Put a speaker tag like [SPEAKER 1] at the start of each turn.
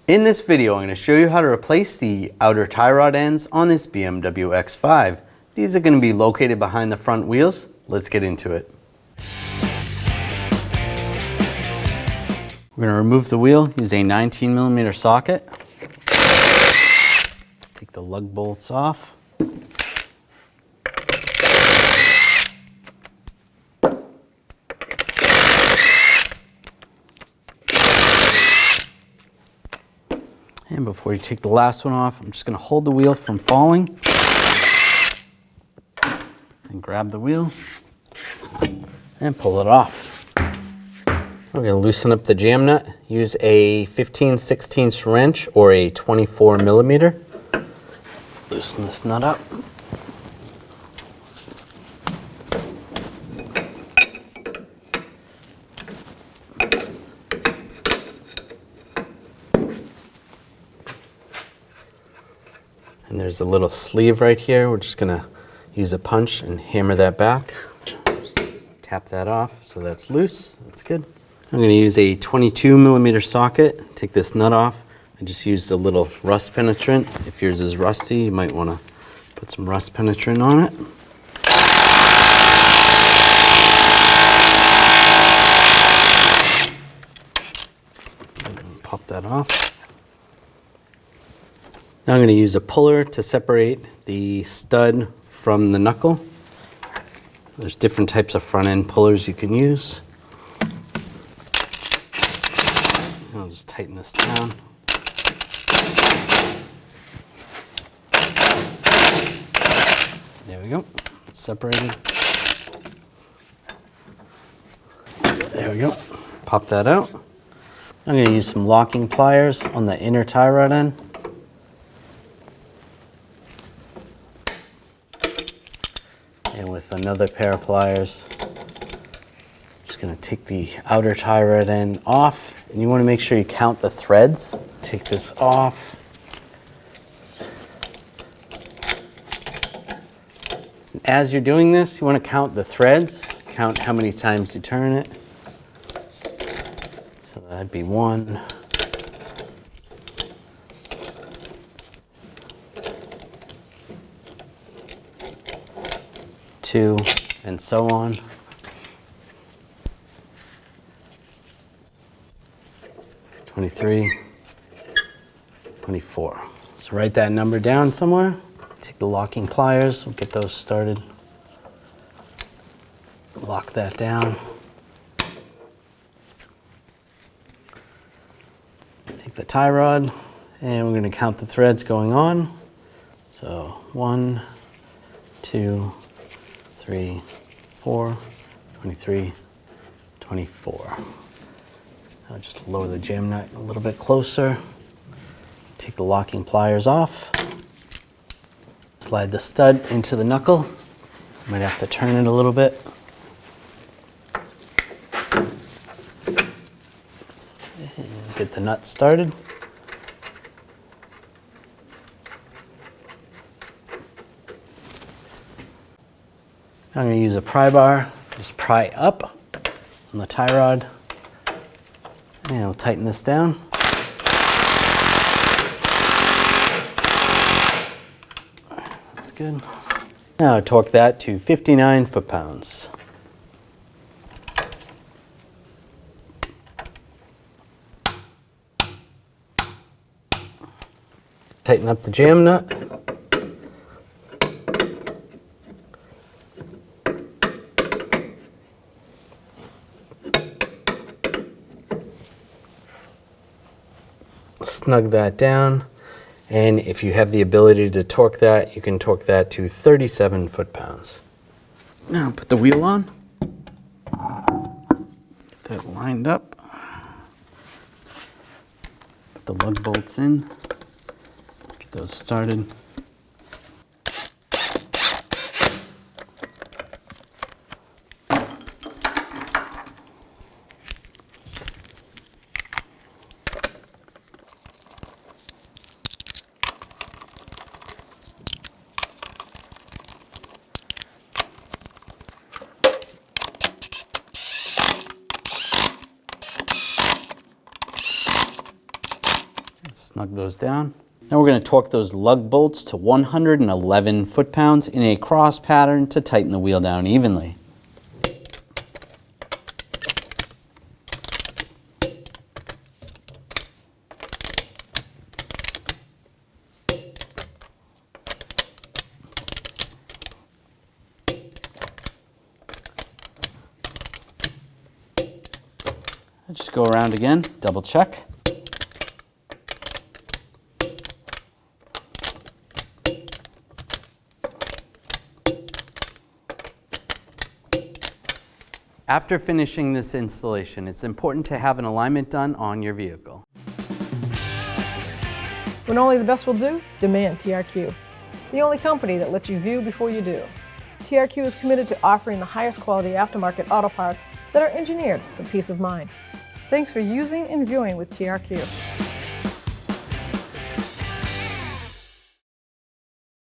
[SPEAKER 1] In this video, I'm going to show you how to replace the outer tie rod ends on this BMW X5. These are going to be located behind the front wheels. Let's get into it. We're going to remove the wheel, use a 19mm socket. Take the lug bolts off. And before you take the last one off, I'm just going to hold the wheel from falling and grab the wheel and pull it off. We're going to loosen up the jam nut. Use a 15/16 wrench or a 24mm. Loosen this nut up. And there's a little sleeve right here. We're just gonna use a punch and hammer that back. Just tap that off so that's loose. That's good. I'm gonna use a 22mm socket. Take this nut off. I just used a little rust penetrant. If yours is rusty, you might wanna put some rust penetrant on it. Pop that off. Now I'm going to use a puller to separate the stud from the knuckle. There's different types of front end pullers you can use. I'll just tighten this down. There we go. It's separated. There we go. Pop that out. I'm going to use some locking pliers on the inner tie rod end. And with another pair of pliers, I'm just going to take the outer tie rod end off. And you want to make sure you count the threads. Take this off. And as you're doing this, you want to count the threads. Count how many times you turn it. So that'd be 1, 2, and so on. 23, 24. So write that number down somewhere. Take the locking pliers, we'll get those started. Lock that down. Take the tie rod, and we're going to count the threads going on. So 1, 2, 3, 4, 23, 24. I'll just lower the jam nut a little bit closer. Take the locking pliers off. Slide the stud into the knuckle. Might have to turn it a little bit. And get the nut started. I'm going to use a pry bar, just pry up on the tie rod, and we'll tighten this down. That's good. Now torque that to 59 foot-pounds. Tighten up the jam nut. Snug that down, and if you have the ability to torque that, you can torque that to 37 foot-pounds. Now put the wheel on. Get that lined up. Put the lug bolts in. Get those started. Snug those down. Now we're going to torque those lug bolts to 111 foot-pounds in a cross pattern to tighten the wheel down evenly. Just go around again, double check. After finishing this installation, it's important to have an alignment done on your vehicle.
[SPEAKER 2] When only the best will do, demand TRQ. The only company that lets you view before you do. TRQ is committed to offering the highest quality aftermarket auto parts that are engineered for peace of mind. Thanks for using and viewing with TRQ.